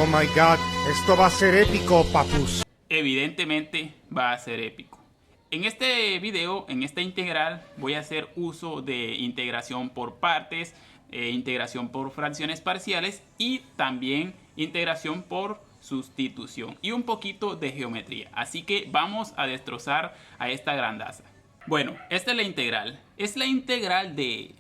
Oh my God, esto va a ser épico, papus. Evidentemente va a ser épico. En este video, en esta integral, voy a hacer uso de integración por partes, integración por fracciones parciales y también integración por sustitución y un poquito de geometría. Así que vamos a destrozar a esta grandaza. Bueno, esta es la integral. Es la integral de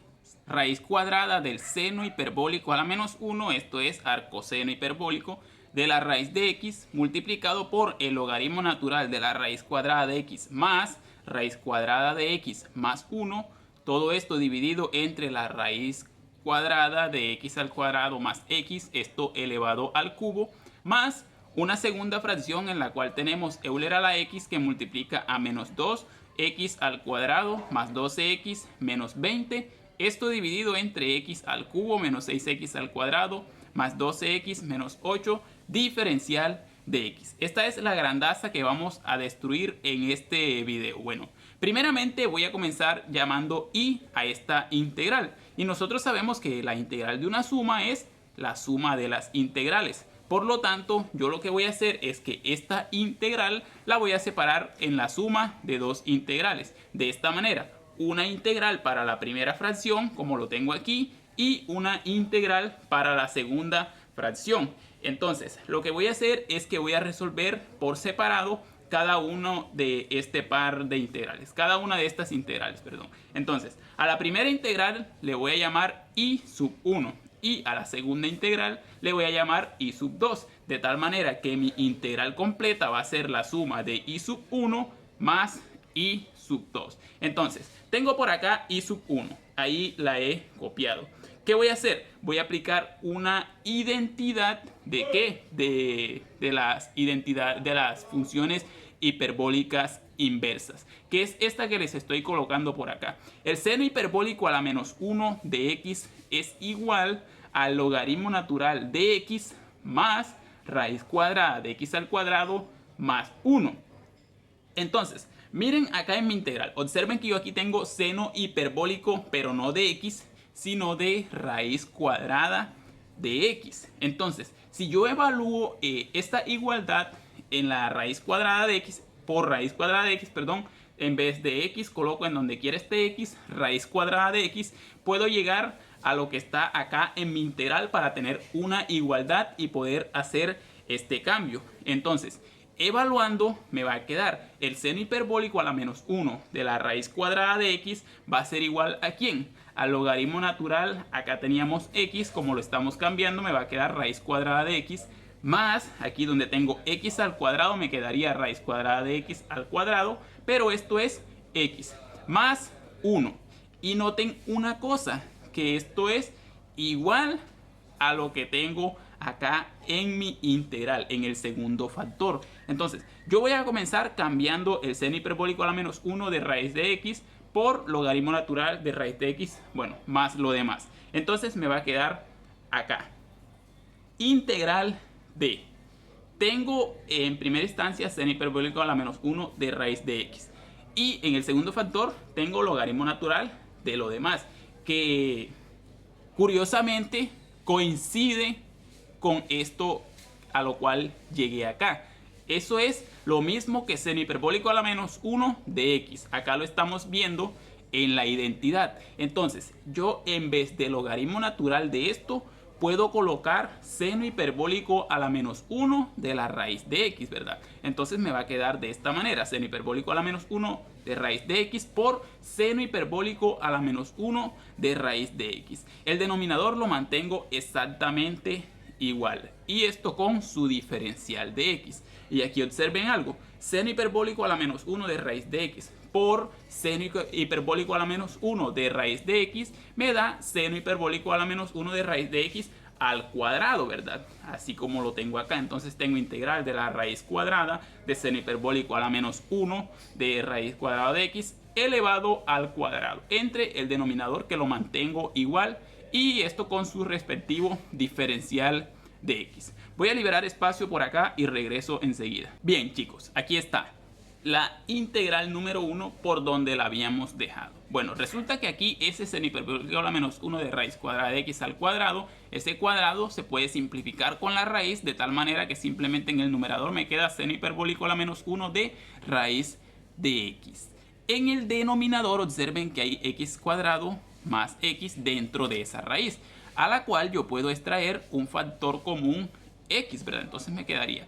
raíz cuadrada del seno hiperbólico a la menos 1, esto es arcoseno hiperbólico, de la raíz de x multiplicado por el logaritmo natural de la raíz cuadrada de x más raíz cuadrada de x más 1, todo esto dividido entre la raíz cuadrada de x al cuadrado más x, esto elevado al cubo, más una segunda fracción en la cual tenemos Euler a la x que multiplica a menos 2x al cuadrado más 12x menos 20, esto dividido entre x al cubo menos 6x al cuadrado más 12x menos 8 diferencial de x. Esta es la grandaza que vamos a destruir en este video. Bueno, primeramente voy a comenzar llamando y a esta integral. Y nosotros sabemos que la integral de una suma es la suma de las integrales. Por lo tanto, yo lo que voy a hacer es que esta integral la voy a separar en la suma de dos integrales. De esta manera, una integral para la primera fracción, como lo tengo aquí, y una integral para la segunda fracción. Entonces, lo que voy a hacer es que voy a resolver por separado cada uno de este par de integrales, cada una de estas integrales, perdón. Entonces, a la primera integral le voy a llamar y sub 1 y a la segunda integral le voy a llamar y sub 2, de tal manera que mi integral completa va a ser la suma de y sub 1 más y sub 2. Entonces, tengo por acá y sub 1, ahí la he copiado. ¿Qué voy a hacer? Voy a aplicar una identidad de ¿qué? De las funciones hiperbólicas inversas, que es esta que les estoy colocando por acá. El seno hiperbólico a la menos 1 de x es igual al logaritmo natural de x más raíz cuadrada de x al cuadrado más 1. Entonces, miren acá en mi integral, observen que yo aquí tengo seno hiperbólico, pero no de x, sino de raíz cuadrada de x. Entonces, si yo evalúo esta igualdad en la raíz cuadrada de x, por raíz cuadrada de x, perdón, en vez de x coloco en donde quiera este x, raíz cuadrada de x, puedo llegar a lo que está acá en mi integral para tener una igualdad y poder hacer este cambio. Entonces, evaluando me va a quedar el seno hiperbólico a la menos 1 de la raíz cuadrada de x va a ser igual a ¿quién? Al logaritmo natural, acá teníamos x, como lo estamos cambiando me va a quedar raíz cuadrada de x más, aquí donde tengo x al cuadrado me quedaría raíz cuadrada de x al cuadrado, pero esto es x más 1. Y noten una cosa, que esto es igual a lo que tengo acá en mi integral, en el segundo factor. Entonces, yo voy a comenzar cambiando el seno hiperbólico a la menos 1 de raíz de x por logaritmo natural de raíz de x, bueno, más lo demás. Entonces me va a quedar acá integral de, tengo en primera instancia seno hiperbólico a la menos 1 de raíz de x, y en el segundo factor tengo logaritmo natural de lo demás, que curiosamente coincide con esto a lo cual llegué acá. Eso es lo mismo que seno hiperbólico a la menos 1 de x. Acá lo estamos viendo en la identidad. Entonces, yo en vez de logaritmo natural de esto, puedo colocar seno hiperbólico a la menos 1 de la raíz de x, ¿verdad? Entonces me va a quedar de esta manera, seno hiperbólico a la menos 1 de raíz de x por seno hiperbólico a la menos 1 de raíz de x. El denominador lo mantengo exactamente igual, y esto con su diferencial de x. Y aquí observen algo, seno hiperbólico a la menos 1 de raíz de x por seno hiperbólico a la menos 1 de raíz de x me da seno hiperbólico a la menos 1 de raíz de x al cuadrado, ¿verdad? Así como lo tengo acá. Entonces tengo integral de la raíz cuadrada de seno hiperbólico a la menos 1 de raíz cuadrada de x elevado al cuadrado entre el denominador, que lo mantengo igual, y esto con su respectivo diferencial de x. Voy a liberar espacio por acá y regreso enseguida. Bien, chicos, aquí está la integral número 1 por donde la habíamos dejado. Bueno, resulta que aquí ese seno hiperbólico a la menos 1 de raíz cuadrada de x al cuadrado, ese cuadrado se puede simplificar con la raíz de tal manera que simplemente en el numerador me queda seno hiperbólico a la menos 1 de raíz de x. En el denominador observen que hay x cuadrado más x dentro de esa raíz, a la cual yo puedo extraer un factor común x, ¿verdad? Entonces me quedaría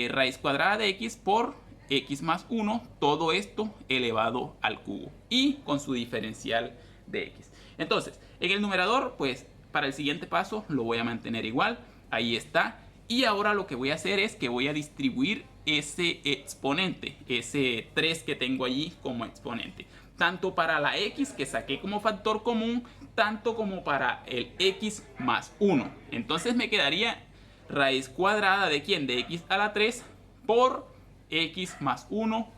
raíz cuadrada de x por x más 1, todo esto elevado al cubo y con su diferencial de x. Entonces, en el numerador, pues para el siguiente paso lo voy a mantener igual, ahí está. Y ahora lo que voy a hacer es que voy a distribuir ese exponente, ese 3 que tengo allí como exponente, tanto para la x que saqué como factor común, tanto como para el x más 1. Entonces me quedaría raíz cuadrada de ¿quién? De x a la 3 por x más 1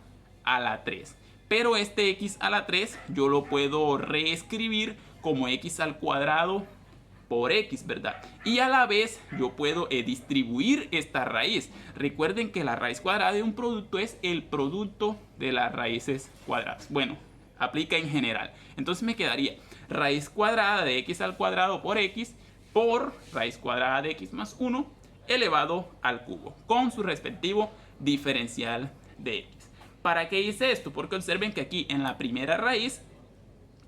a la 3. Pero este x a la 3 yo lo puedo reescribir como x al cuadrado por x, ¿verdad? Y a la vez yo puedo distribuir esta raíz. Recuerden que la raíz cuadrada de un producto es el producto de las raíces cuadradas. Bueno, aplica en general. Entonces me quedaría raíz cuadrada de x al cuadrado por x por raíz cuadrada de x más 1 elevado al cubo con su respectivo diferencial de x. ¿Para qué hice esto? Porque observen que aquí en la primera raíz,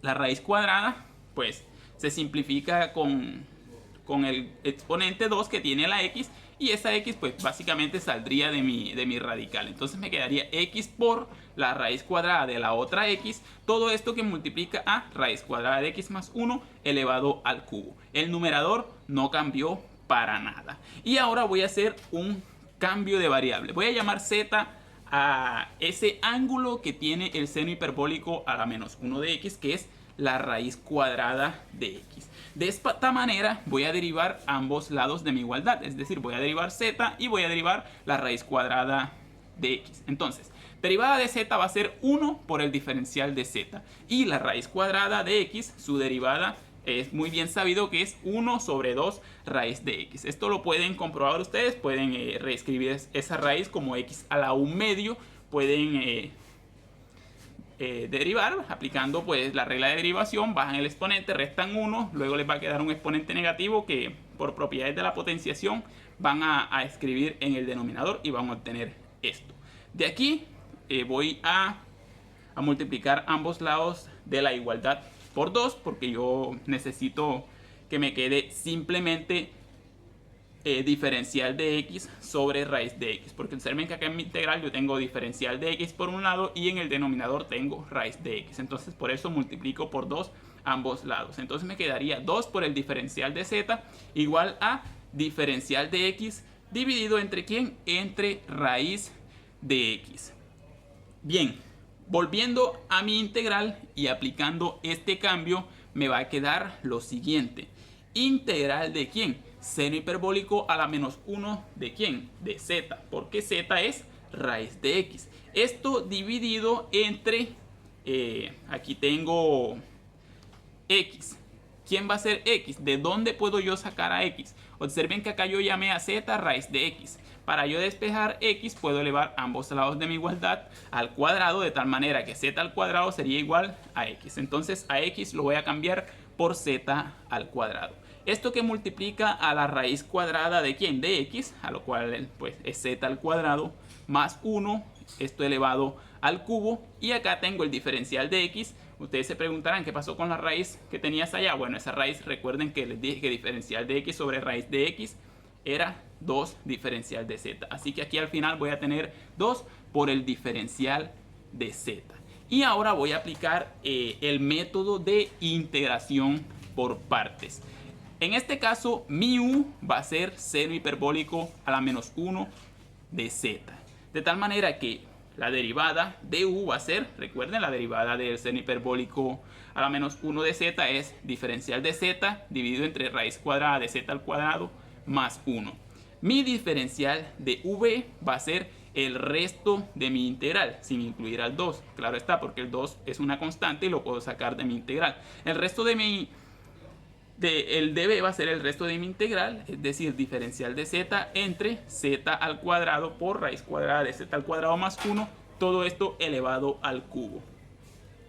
la raíz cuadrada, pues se simplifica con el exponente 2 que tiene la x, y esa x pues básicamente saldría de mi radical. Entonces me quedaría x por la raíz cuadrada de la otra x, todo esto que multiplica a raíz cuadrada de x más 1 elevado al cubo. El numerador no cambió para nada. Y ahora voy a hacer un cambio de variable. Voy a llamar z a ese ángulo que tiene el seno hiperbólico a la menos 1 de x, que es la raíz cuadrada de x. De esta manera voy a derivar ambos lados de mi igualdad, es decir, voy a derivar z y voy a derivar la raíz cuadrada de x. Entonces, derivada de z va a ser 1 por el diferencial de z, y la raíz cuadrada de x, su derivada es muy bien sabido que es 1 sobre 2 raíz de x. Esto lo pueden comprobar ustedes, pueden reescribir esa raíz como x a la 1 medio, pueden derivar aplicando pues la regla de derivación, bajan el exponente, restan 1, luego les va a quedar un exponente negativo que por propiedades de la potenciación van a escribir en el denominador y van a obtener esto. De aquí voy a multiplicar ambos lados de la igualdad por 2, porque yo necesito que me quede simplemente diferencial de x sobre raíz de x, porque observen que acá en mi integral yo tengo diferencial de x por un lado y en el denominador tengo raíz de x. Entonces por eso multiplico por 2 ambos lados. Entonces me quedaría 2 por el diferencial de z igual a diferencial de x dividido entre ¿quién? Entre raíz de x. Bien, volviendo a mi integral y aplicando este cambio, me va a quedar lo siguiente. Integral de ¿quién? Seno hiperbólico a la menos 1 de ¿quién? De z, porque z es raíz de x. Esto dividido entre, aquí tengo x. ¿Quién va a ser x? ¿De dónde puedo yo sacar a x? Observen que acá yo llamé a z raíz de x. Para yo despejar x puedo elevar ambos lados de mi igualdad al cuadrado, de tal manera que z al cuadrado sería igual a x. Entonces a x lo voy a cambiar por z al cuadrado. Esto que multiplica a la raíz cuadrada de ¿quién? De x, a lo cual pues es z al cuadrado más 1, esto elevado al cubo, y acá tengo el diferencial de x. Ustedes se preguntarán qué pasó con la raíz que tenías allá. Bueno, esa raíz, recuerden que les dije que diferencial de x sobre raíz de x era 2 diferencial de z. Así que aquí al final voy a tener 2 por el diferencial de z. Y ahora voy a aplicar el método de integración por partes. En este caso, mi u va a ser seno hiperbólico a la menos 1 de z. De tal manera que la derivada de u va a ser, recuerden, la derivada del seno hiperbólico a la menos 1 de z es diferencial de z dividido entre raíz cuadrada de z al cuadrado más 1. Mi diferencial de v va a ser el resto de mi integral, sin incluir al 2. Claro está, porque el 2 es una constante y lo puedo sacar de mi integral. El resto de el db va a ser el resto de mi integral, es decir, diferencial de z entre z al cuadrado por raíz cuadrada de z al cuadrado más 1, todo esto elevado al cubo.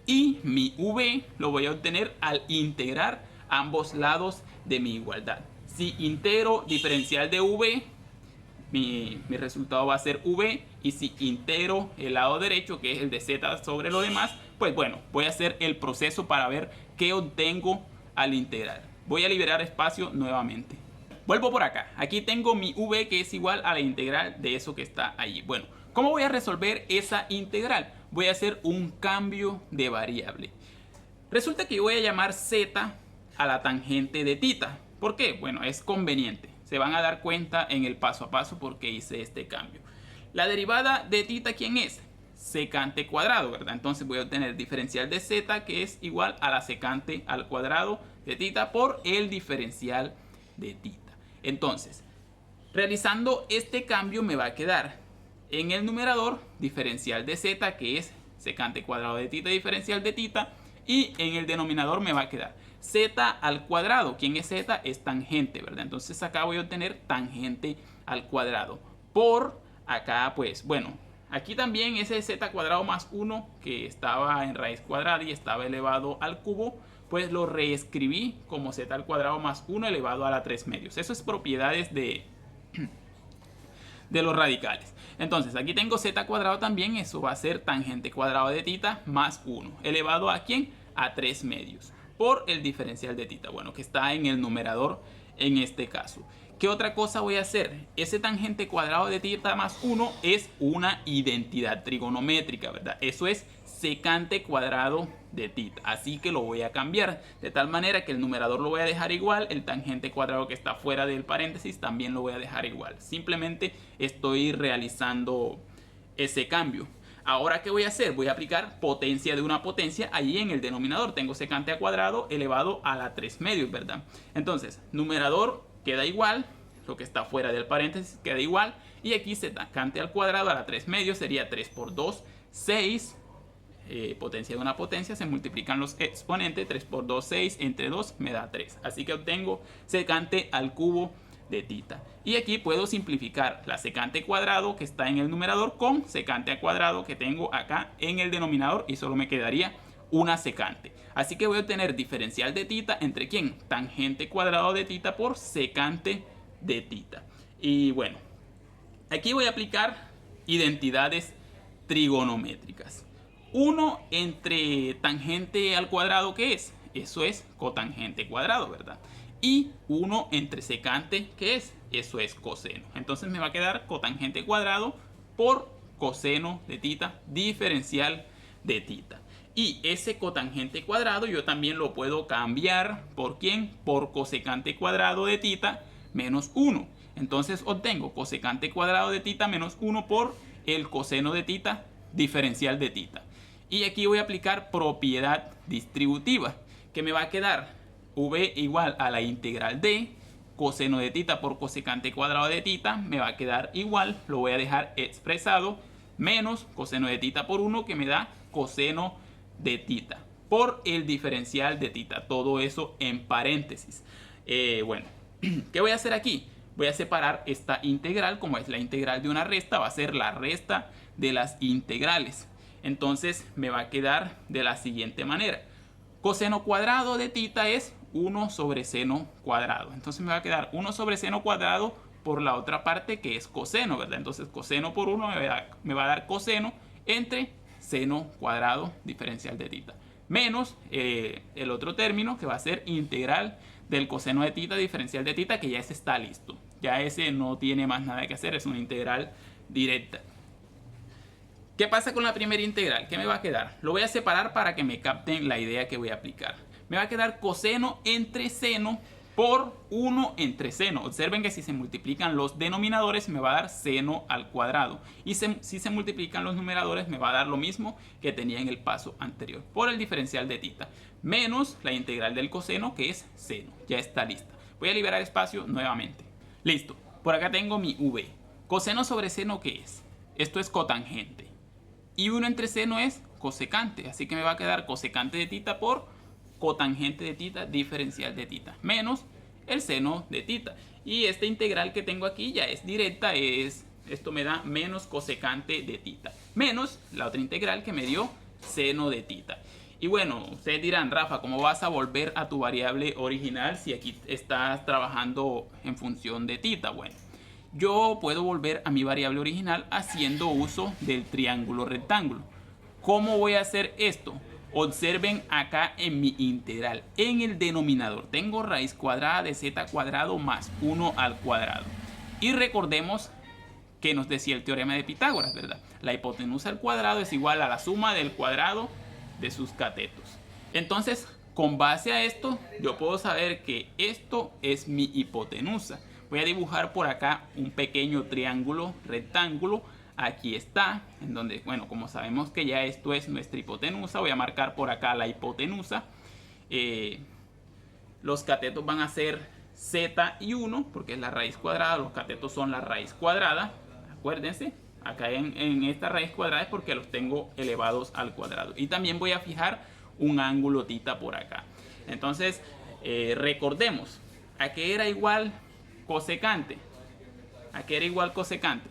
Y mi v lo voy a obtener al integrar ambos lados de mi igualdad. Si integro diferencial de v, mi resultado va a ser v, y si integro el lado derecho, que es el de z sobre lo demás, pues bueno, voy a hacer el proceso para ver qué obtengo al integrar. Voy a liberar espacio nuevamente. Vuelvo por acá. Aquí tengo mi v, que es igual a la integral de eso que está allí. Bueno, ¿cómo voy a resolver esa integral? Voy a hacer un cambio de variable. Resulta que yo voy a llamar z a la tangente de tita. ¿Por qué? Bueno, es conveniente. Se van a dar cuenta en el paso a paso por qué hice este cambio. La derivada de tita, ¿quién es? Secante cuadrado, ¿verdad? Entonces voy a obtener diferencial de z, que es igual a la secante al cuadrado de tita por el diferencial de tita. Entonces, realizando este cambio me va a quedar en el numerador diferencial de z, que es secante cuadrado de tita diferencial de tita, y en el denominador me va a quedar z al cuadrado. ¿Quién es z? Es tangente, ¿verdad? Entonces acá voy a obtener tangente al cuadrado por acá, pues bueno, aquí también ese z cuadrado más 1 que estaba en raíz cuadrada y estaba elevado al cubo, pues lo reescribí como z al cuadrado más 1 elevado a la 3 medios. Eso es propiedades de los radicales. Entonces aquí tengo z cuadrado también, eso va a ser tangente cuadrado de tita más 1 elevado a ¿quién? A 3 medios por el diferencial de tita, bueno, que está en el numerador en este caso. ¿Qué otra cosa voy a hacer? Ese tangente cuadrado de tita más 1 es una identidad trigonométrica, ¿verdad? Eso es secante cuadrado de tita, así que lo voy a cambiar de tal manera que el numerador lo voy a dejar igual, el tangente cuadrado que está fuera del paréntesis también lo voy a dejar igual. Simplemente estoy realizando ese cambio. Ahora, ¿qué voy a hacer? Voy a aplicar potencia de una potencia allí en el denominador. Tengo secante al cuadrado elevado a la 3 medios, ¿verdad? Entonces, numerador queda igual, lo que está fuera del paréntesis queda igual, y aquí secante al cuadrado a la 3 medios sería 3 por 2, 6. Potencia de una potencia, se multiplican los exponentes, 3 por 2, 6, entre 2 me da 3. Así que obtengo secante al cubo de tita. Y aquí puedo simplificar la secante cuadrado que está en el numerador con secante al cuadrado que tengo acá en el denominador, y solo me quedaría una secante. Así que voy a obtener diferencial de tita entre ¿quién? Tangente cuadrado de tita por secante de tita. Y bueno, aquí voy a aplicar identidades trigonométricas. 1 entre tangente al cuadrado, ¿qué es? Eso es cotangente cuadrado, ¿verdad? Y 1 entre secante, ¿qué es? Eso es coseno. Entonces me va a quedar cotangente cuadrado por coseno de tita diferencial de tita. Y ese cotangente cuadrado yo también lo puedo cambiar por ¿quién? Por cosecante cuadrado de tita menos 1. Entonces obtengo cosecante cuadrado de tita menos 1 por el coseno de tita diferencial de tita. Y aquí voy a aplicar propiedad distributiva, que me va a quedar v igual a la integral de coseno de tita por cosecante cuadrado de tita, me va a quedar igual, lo voy a dejar expresado, menos coseno de tita por 1, que me da coseno de tita por el diferencial de tita, todo eso en paréntesis. Bueno, ¿qué voy a hacer aquí? Voy a separar esta integral, como es la integral de una resta, va a ser la resta de las integrales. Entonces me va a quedar de la siguiente manera. Coseno cuadrado de tita es 1 sobre seno cuadrado. Entonces me va a quedar 1 sobre seno cuadrado por la otra parte, que es coseno, ¿verdad? Entonces coseno por 1 me va a dar coseno entre seno cuadrado diferencial de tita. Menos el otro término, que va a ser integral del coseno de tita diferencial de tita, que ya ese está listo. Ya ese no tiene más nada que hacer, es una integral directa. ¿Qué pasa con la primera integral? ¿Qué me va a quedar? Lo voy a separar para que me capten la idea que voy a aplicar. Me va a quedar coseno entre seno por 1 entre seno. Observen que si se multiplican los denominadores me va a dar seno al cuadrado. Y si se multiplican los numeradores me va a dar lo mismo que tenía en el paso anterior, por el diferencial de tita. Menos la integral del coseno, que es seno. Ya está lista. Voy a liberar espacio nuevamente. Listo. Por acá tengo mi v. Coseno sobre seno, ¿qué es? Esto es cotangente. Y 1 entre seno es cosecante, así que me va a quedar cosecante de tita por cotangente de tita diferencial de tita, menos el seno de tita. Y esta integral que tengo aquí ya es directa, esto me da menos cosecante de tita, menos la otra integral que me dio seno de tita. Y bueno, ustedes dirán, Rafa, ¿cómo vas a volver a tu variable original si aquí estás trabajando en función de θ? Bueno, yo puedo volver a mi variable original haciendo uso del triángulo rectángulo. ¿Cómo voy a hacer esto? Observen acá en mi integral, en el denominador tengo raíz cuadrada de z cuadrado más 1 al cuadrado. Y recordemos que nos decía el teorema de Pitágoras, ¿verdad? La hipotenusa al cuadrado es igual a la suma del cuadrado de sus catetos. Entonces, con base a esto, yo puedo saber que esto es mi hipotenusa. Voy a dibujar por acá un pequeño triángulo rectángulo. Aquí está, en donde, bueno, como sabemos que ya esto es nuestra hipotenusa, voy a marcar por acá la hipotenusa. Los catetos van a ser z y 1, porque es la raíz cuadrada. Los catetos son la raíz cuadrada. Acuérdense, acá en esta raíz cuadrada es porque los tengo elevados al cuadrado. Y también voy a fijar un ángulo θ por acá. Entonces, recordemos, ¿a qué era igual cosecante? ¿A qué era igual cosecante?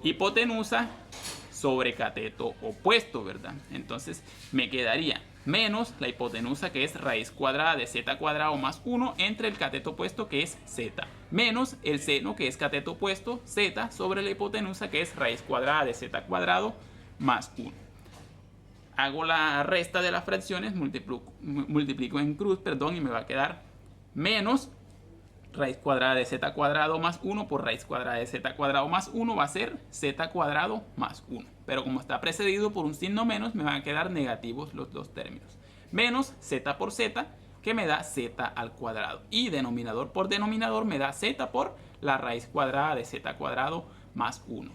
Hipotenusa sobre cateto opuesto, ¿verdad? Entonces, me quedaría menos la hipotenusa, que es raíz cuadrada de z cuadrado más 1 entre el cateto opuesto, que es z, menos el seno, que es cateto opuesto, z, sobre la hipotenusa, que es raíz cuadrada de z cuadrado más 1. Hago la resta de las fracciones, multiplico en cruz, perdón, y me va a quedar menos raíz cuadrada de z cuadrado más 1 por raíz cuadrada de z cuadrado más 1 va a ser z cuadrado más 1. Pero como está precedido por un signo menos, me van a quedar negativos los dos términos. Menos z por z, que me da z al cuadrado. Y denominador por denominador me da z por la raíz cuadrada de z cuadrado más 1.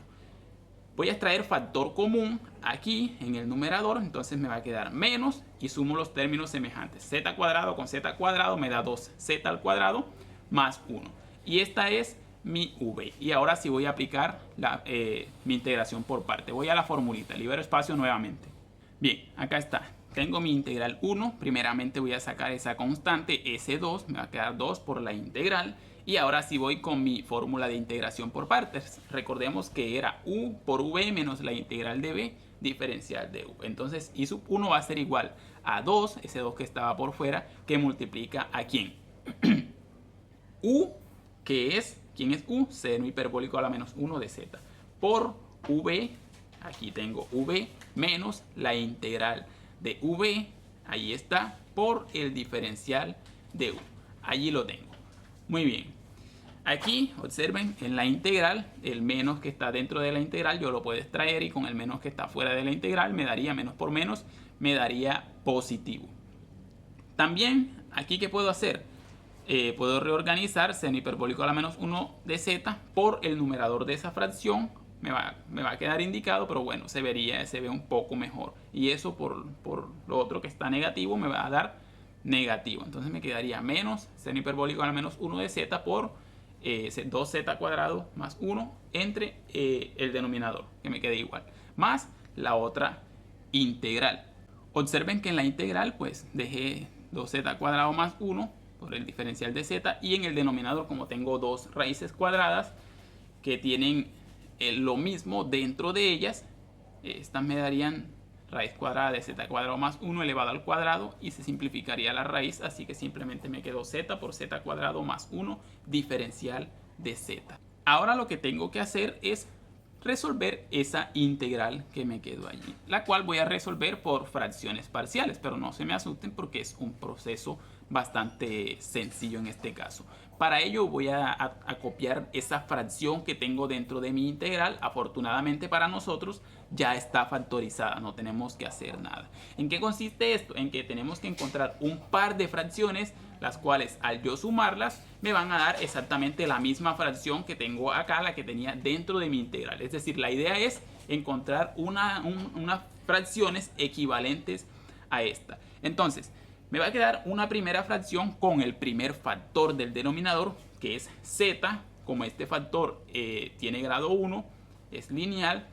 Voy a extraer factor común aquí en el numerador, entonces me va a quedar menos y sumo los términos semejantes. Z cuadrado con z cuadrado me da 2z al cuadrado más 1. Y esta es mi v. Y ahora sí voy a aplicar mi integración por parte. Voy a la formulita, libero espacio nuevamente. Bien, acá está. Tengo mi integral 1. Primeramente voy a sacar esa constante S2. Me va a quedar 2 por la integral. Y ahora sí voy con mi fórmula de integración por partes. Recordemos que era u por v menos la integral de v diferencial de u. Entonces i sub 1 va a ser igual a 2, ese 2 que estaba por fuera, que multiplica a ¿quién? U, que es, ¿quién es u? Seno hiperbólico a la menos 1 de z. Por v, aquí tengo v, menos la integral de v, ahí está, por el diferencial de u. Allí lo tengo. Muy bien. Aquí, observen, en la integral, el menos que está dentro de la integral yo lo puedo extraer, y con el menos que está fuera de la integral me daría menos por menos, me daría positivo. También, aquí, ¿qué puedo hacer? Puedo reorganizar seno hiperbólico a la menos 1 de z por el numerador de esa fracción. Me va a quedar indicado, pero bueno, se ve un poco mejor. Y eso por lo otro que está negativo me va a dar negativo. Entonces me quedaría menos seno hiperbólico a la menos 1 de z por 2z cuadrado más 1 entre el denominador, que me quede igual, más la otra integral. Observen que en la integral pues dejé 2z cuadrado más 1 por el diferencial de z, y en el denominador, como tengo dos raíces cuadradas que tienen lo mismo dentro de ellas, estas me darían raíz cuadrada de z cuadrado más 1 elevado al cuadrado, y se simplificaría la raíz, así que simplemente me quedó z por z cuadrado más 1 diferencial de z. Ahora lo que tengo que hacer es resolver esa integral que me quedó allí, la cual voy a resolver por fracciones parciales, pero no se me asusten porque es un proceso bastante sencillo en este caso. Para ello voy a copiar esa fracción que tengo dentro de mi integral. Afortunadamente para nosotros ya está factorizada, no tenemos que hacer nada. ¿En qué consiste esto? En que tenemos que encontrar un par de fracciones, las cuales al yo sumarlas me van a dar exactamente la misma fracción que tengo acá, la que tenía dentro de mi integral. Es decir, la idea es encontrar unas fracciones equivalentes a esta. Entonces, me va a quedar una primera fracción con el primer factor del denominador, que es z. Como este factor tiene grado 1, es lineal,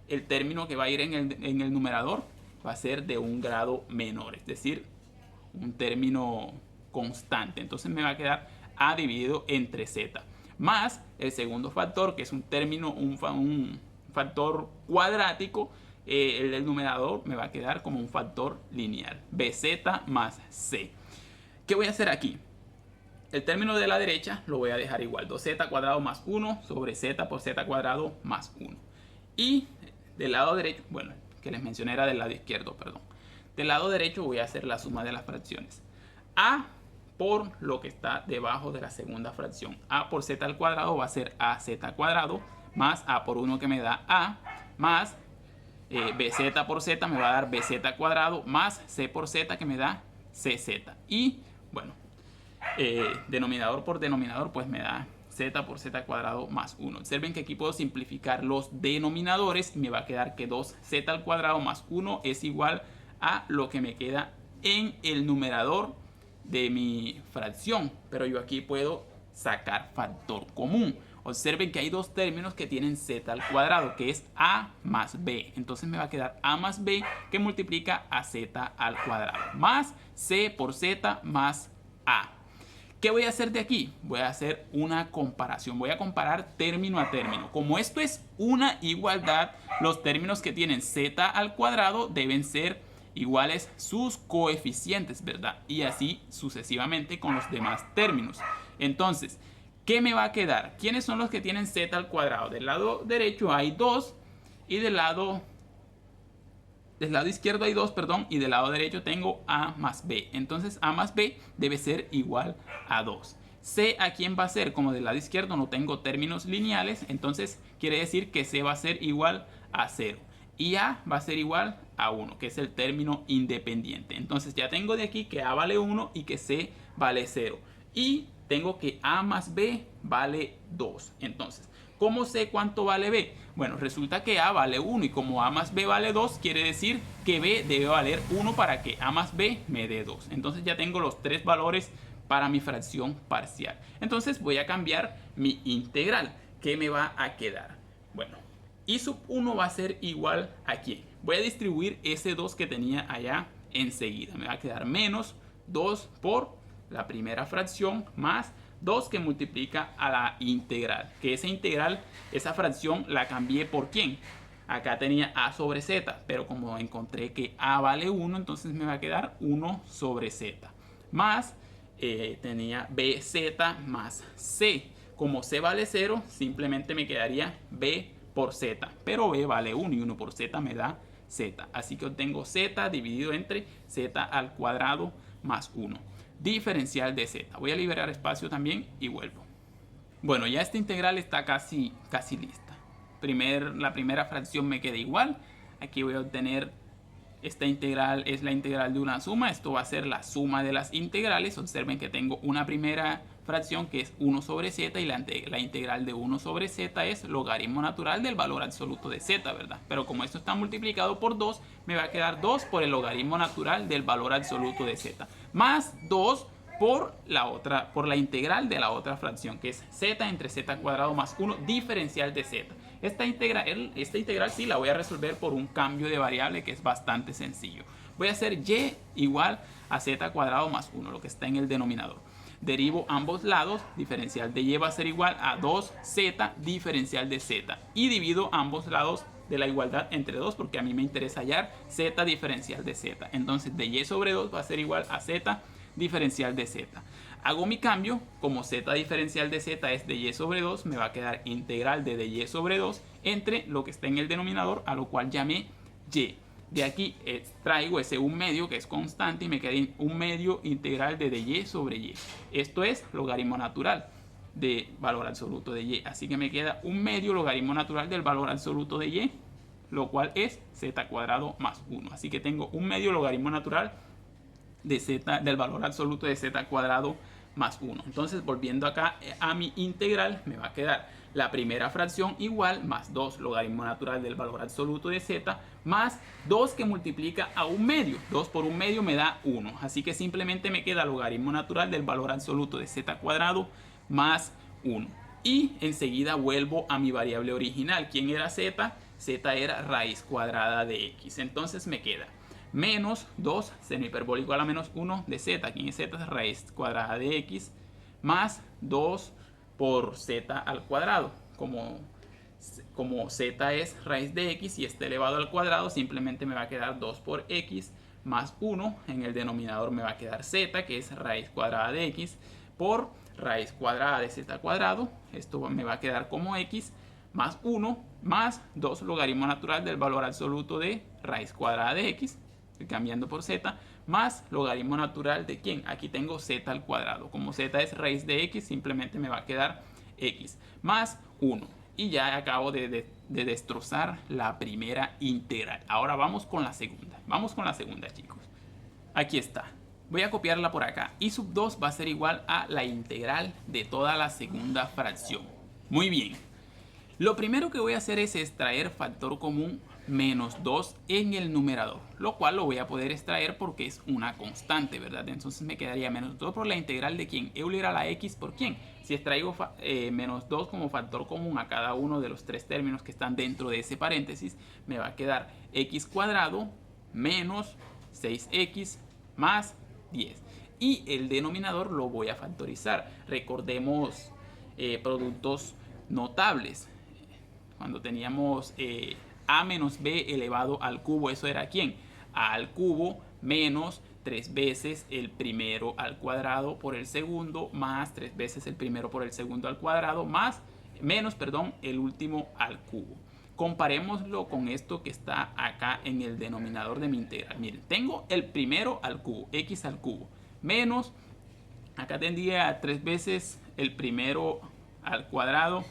el término que va a ir en el numerador va a ser de un grado menor, es decir, un término constante. Entonces me va a quedar a dividido entre z, más el segundo factor, que es un factor cuadrático, el numerador me va a quedar como un factor lineal, bz más c. ¿Qué voy a hacer aquí? El término de la derecha lo voy a dejar igual, 2z cuadrado más 1 sobre z por z cuadrado más 1. Y del lado derecho, bueno, que les mencioné era del lado izquierdo, perdón. Del lado derecho voy a hacer la suma de las fracciones. A por lo que está debajo de la segunda fracción. A por z al cuadrado va a ser az cuadrado más a por 1 que me da a más bz por z me va a dar bz cuadrado más c por z que me da cz. Y bueno, denominador por denominador pues me da z por z cuadrado más 1. Observen que aquí puedo simplificar los denominadores y me va a quedar que 2z al cuadrado más 1 es igual a lo que me queda en el numerador de mi fracción. Pero yo aquí puedo sacar factor común. Observen que hay dos términos que tienen z al cuadrado, que es a más b. Entonces me va a quedar a más b que multiplica a z al cuadrado más c por z más a. ¿Qué voy a hacer de aquí? Voy a hacer una comparación. Voy a comparar término a término. Como esto es una igualdad, los términos que tienen z al cuadrado deben ser iguales sus coeficientes, ¿verdad? Y así sucesivamente con los demás términos. Entonces, ¿qué me va a quedar? ¿Quiénes son los que tienen z al cuadrado? Del lado derecho hay 2 y del lado izquierdo hay 2, perdón, y del lado derecho tengo a más b. Entonces a más b debe ser igual a 2. C a quién va a ser, como del lado izquierdo no tengo términos lineales, entonces quiere decir que C va a ser igual a 0. Y A va a ser igual a 1, que es el término independiente. Entonces ya tengo de aquí que A vale 1 y que C vale 0. Y tengo que A más B vale 2. Entonces, ¿cómo sé cuánto vale B? Bueno, resulta que A vale 1 y como A más B vale 2, quiere decir que B debe valer 1 para que A más B me dé 2. Entonces ya tengo los tres valores para mi fracción parcial. Entonces voy a cambiar mi integral. ¿Qué me va a quedar? Bueno, I sub 1 va a ser igual a ¿quién? Voy a distribuir ese 2 que tenía allá enseguida. Me va a quedar menos 2 por la primera fracción más 2 que multiplica a la integral. Que esa integral, esa fracción la cambié por ¿quién? Acá tenía a sobre z, pero como encontré que a vale 1, entonces me va a quedar 1 sobre z. Más tenía bz más c. Como c vale 0, simplemente me quedaría b por z. Pero b vale 1 y 1 por z me da z. Así que obtengo z dividido entre z al cuadrado más 1. Diferencial de z. Voy a liberar espacio también y vuelvo. Bueno, ya esta integral está casi lista. La primera fracción me queda igual. Aquí voy a obtener, esta integral es la integral de una suma. Esto va a ser la suma de las integrales. Observen que tengo una primera fracción que es 1 sobre z y la integral de 1 sobre z es logaritmo natural del valor absoluto de z, ¿verdad? Pero como esto está multiplicado por 2, me va a quedar 2 por el logaritmo natural del valor absoluto de z, más 2 por la integral de la otra fracción, que es z entre z cuadrado más 1 diferencial de z. Esta integral sí la voy a resolver por un cambio de variable que es bastante sencillo. Voy a hacer y igual a z cuadrado más 1, lo que está en el denominador. Derivo ambos lados, diferencial de y va a ser igual a 2z diferencial de z. Y divido ambos lados de la igualdad entre 2 porque a mí me interesa hallar z diferencial de z. Entonces de y sobre 2 va a ser igual a z diferencial de z. Hago mi cambio, como z diferencial de z es de y sobre 2, me va a quedar integral de y sobre 2 entre lo que está en el denominador, a lo cual llamé y. De aquí extraigo ese 1 medio que es constante y me queda 1 medio integral de y sobre y. Esto es logaritmo natural de valor absoluto de y. Así que me queda 1 medio logaritmo natural del valor absoluto de y, lo cual es z cuadrado más 1. Así que tengo 1 medio logaritmo natural de z, del valor absoluto de z cuadrado más 1. Entonces, volviendo acá a mi integral, me va a quedar la primera fracción igual más 2 logaritmo natural del valor absoluto de z más 2 que multiplica a 1 medio. 2 por 1 medio me da 1. Así que simplemente me queda logaritmo natural del valor absoluto de z cuadrado más 1. Y enseguida vuelvo a mi variable original. ¿Quién era z? Z era raíz cuadrada de x. Entonces me queda menos 2 seno hiperbólico a la menos 1 de z. ¿Quién es z? Raíz cuadrada de x más 2 por z al cuadrado. Como como z es raíz de x y está elevado al cuadrado, simplemente me va a quedar 2 por x más 1. En el denominador me va a quedar z, que es raíz cuadrada de x, por raíz cuadrada de z cuadrado. Esto me va a quedar como x más 1 más 2 logaritmo natural del valor absoluto de raíz cuadrada de x, cambiando por z, más logaritmo natural de ¿quién? Aquí tengo z al cuadrado. Como z es raíz de x, simplemente me va a quedar x más 1. Y ya acabo de destrozar la primera integral. Ahora vamos con la segunda. Vamos con la segunda, chicos. Aquí está. Voy a copiarla por acá. Y sub 2 va a ser igual a la integral de toda la segunda fracción. Muy bien. Lo primero que voy a hacer es extraer factor común menos 2 en el numerador, lo cual lo voy a poder extraer porque es una constante, ¿verdad? Entonces me quedaría menos 2 por la integral de ¿quién? Euler a la x por ¿quién? Si extraigo menos 2 como factor común a cada uno de los tres términos que están dentro de ese paréntesis, me va a quedar x cuadrado menos 6x más 10. Y el denominador lo voy a factorizar. Recordemos productos notables. Cuando teníamos a menos b elevado al cubo, eso era ¿quién? A al cubo menos 3 veces el primero al cuadrado por el segundo, más 3 veces el primero por el segundo al cuadrado, menos el último al cubo. Comparémoslo con esto que está acá en el denominador de mi integral. Miren, tengo el primero al cubo, x al cubo, menos, acá tendría 3 veces el primero al cuadrado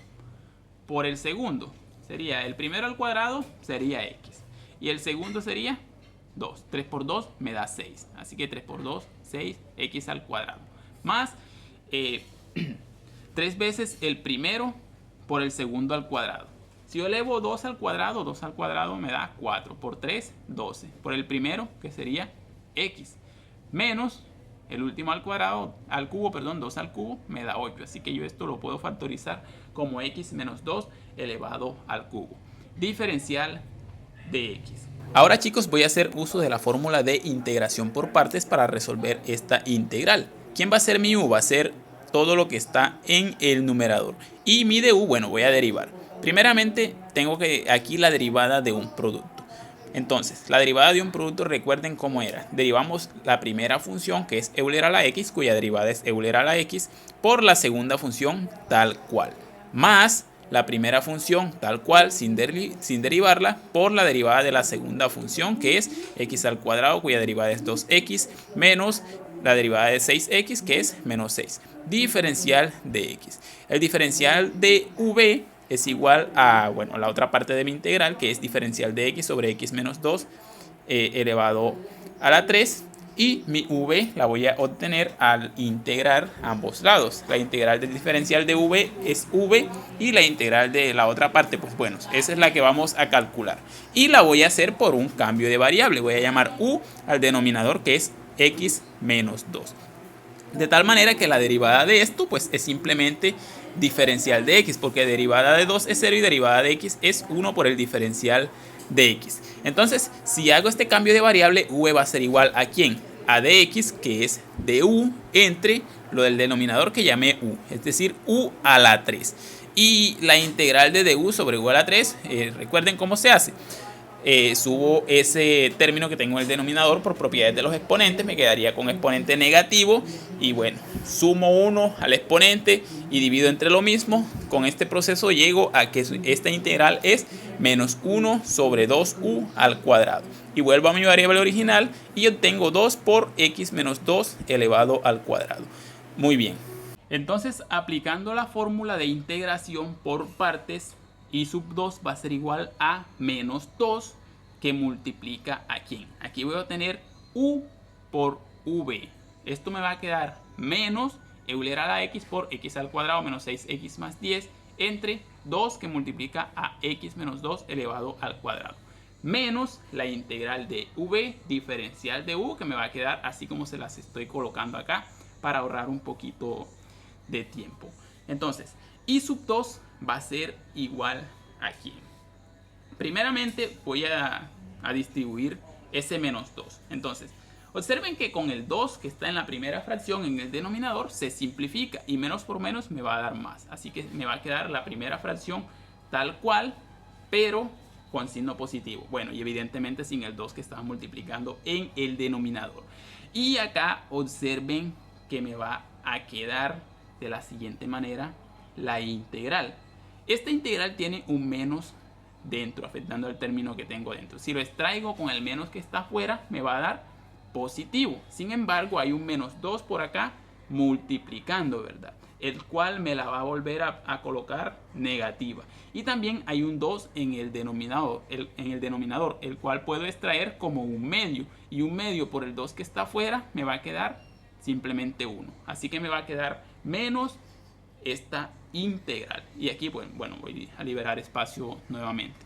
por el segundo. Sería el primero al cuadrado, sería x. Y el segundo sería 2. 3 por 2 me da 6. Así que 3 por 2, 6, x al cuadrado. Más 3 veces el primero por el segundo al cuadrado. Si yo elevo 2 al cuadrado me da 4. Por 3, 12. Por el primero, que sería x. Menos el último al cuadrado, al cubo, 2 al cubo, me da 8. Así que yo esto lo puedo factorizar como x menos 2 elevado al cubo. Diferencial de x. Ahora, chicos, voy a hacer uso de la fórmula de integración por partes para resolver esta integral. ¿Quién va a ser mi u? Va a ser todo lo que está en el numerador. Y mi de u, bueno, voy a derivar. Primeramente, tengo que aquí la derivada de un producto. Entonces, la derivada de un producto, recuerden cómo era. Derivamos la primera función, que es Euler a la x, cuya derivada es Euler a la x, por la segunda función tal cual. Más la primera función tal cual, sin derivarla, por la derivada de la segunda función, que es x al cuadrado, cuya derivada es 2x, menos la derivada de 6x, que es menos 6. Diferencial de x. El diferencial de v es igual a, bueno, la otra parte de mi integral, que es diferencial de x sobre x menos 2 elevado a la 3. Y mi v la voy a obtener al integrar ambos lados. La integral del diferencial de v es v y la integral de la otra parte, pues bueno, esa es la que vamos a calcular. Y la voy a hacer por un cambio de variable. Voy a llamar u al denominador, que es x menos 2. De tal manera que la derivada de esto pues es simplemente diferencial de x, porque derivada de 2 es 0 y derivada de x es 1 por el diferencial de x. Entonces, si hago este cambio de variable, v va a ser igual a ¿quién? A dx, que es du entre lo del denominador que llamé u, es decir, u a la 3. Y la integral de du sobre u a la 3, recuerden cómo se hace. Subo ese término que tengo en el denominador por propiedades de los exponentes, me quedaría con exponente negativo y bueno, sumo 1 al exponente y divido entre lo mismo. Con este proceso llego a que esta integral es menos 1 sobre 2u al cuadrado. Y vuelvo a mi variable original y obtengo 2 por x menos 2 elevado al cuadrado. Muy bien. Entonces, aplicando la fórmula de integración por partes, y sub 2 va a ser igual a menos 2 que multiplica a ¿quién? Aquí voy a tener u por v. Esto me va a quedar menos Euler a la x por x al cuadrado menos 6x más 10 entre 2 que multiplica a x menos 2 elevado al cuadrado. Menos la integral de v diferencial de u, que me va a quedar así como se las estoy colocando acá para ahorrar un poquito de tiempo. Entonces, y sub 2 va a ser igual a ¿quién? Primeramente voy a distribuir ese menos 2. Entonces, observen que con el 2 que está en la primera fracción en el denominador se simplifica y menos por menos me va a dar más. Así que me va a quedar la primera fracción tal cual, pero con signo positivo. Bueno, y evidentemente sin el 2 que estaba multiplicando en el denominador. Y acá observen que me va a quedar de la siguiente manera la integral. Esta integral tiene un menos dentro, afectando el término que tengo dentro. Si lo extraigo con el menos que está afuera, me va a dar positivo. Sin embargo, hay un menos 2 por acá multiplicando, ¿verdad? El cual me la va a volver a colocar negativa. Y también hay un 2 en el denominador, el cual puedo extraer como un medio. Y un medio por el 2 que está afuera me va a quedar simplemente 1. Así que me va a quedar menos esta integral. Y aquí, bueno, voy a liberar espacio nuevamente.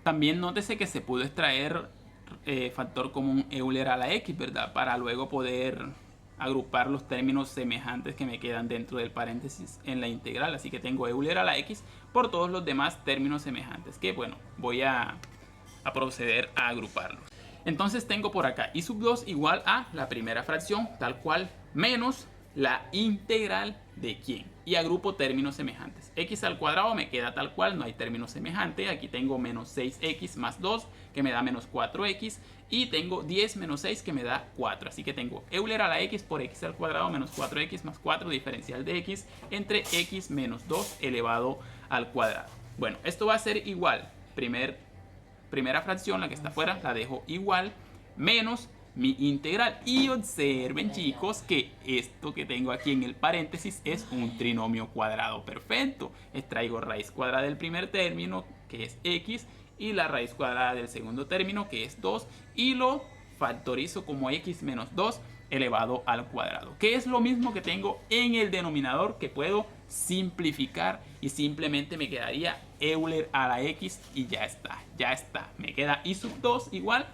También nótese que se pudo extraer factor común Euler a la x, ¿verdad? Para luego poder agrupar los términos semejantes que me quedan dentro del paréntesis en la integral. Así que tengo Euler a la x por todos los demás términos semejantes, que bueno, voy a proceder a agruparlos. Entonces tengo por acá y sub 2 igual a la primera fracción tal cual menos la integral de quién. Y agrupo términos semejantes. X al cuadrado me queda tal cual, no hay término semejante. Aquí tengo menos 6x más 2 que me da menos 4x. Y tengo 10 menos 6 que me da 4. Así que tengo Euler a la x por x al cuadrado menos 4x más 4 diferencial de x entre x menos 2 elevado al cuadrado. Bueno, esto va a ser igual. Primera fracción, la que está afuera, la dejo igual, menos mi integral. Y observen, chicos, que esto que tengo aquí en el paréntesis es un trinomio cuadrado perfecto. Extraigo raíz cuadrada del primer término, que es x, y la raíz cuadrada del segundo término, que es 2, y lo factorizo como x menos 2 elevado al cuadrado, que es lo mismo que tengo en el denominador, que puedo simplificar y simplemente me quedaría Euler a la x y ya está, me queda y sub 2 igual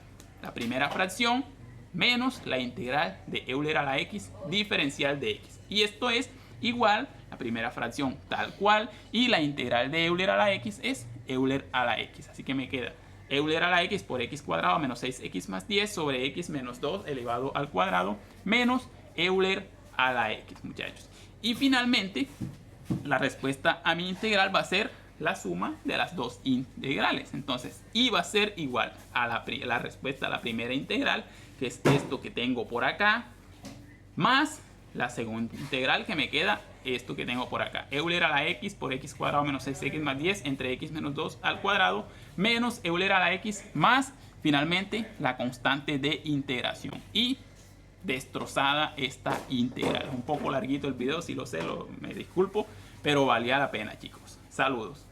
la primera fracción menos la integral de Euler a la x diferencial de x, y esto es igual la primera fracción tal cual y la integral de Euler a la x es Euler a la x, así que me queda Euler a la x por x cuadrado menos 6x más 10 sobre x menos 2 elevado al cuadrado menos Euler a la x, muchachos. Y finalmente la respuesta a mi integral va a ser la suma de las dos integrales. Entonces, y va a ser igual a la respuesta a la primera integral, que es esto que tengo por acá, más la segunda integral que me queda, esto que tengo por acá. Euler a la x por x cuadrado menos 6x más 10 entre x menos 2 al cuadrado menos Euler a la x más finalmente la constante de integración. Y destrozada esta integral. Un poco larguito el video, si lo sé, me disculpo, pero valía la pena, chicos. Saludos.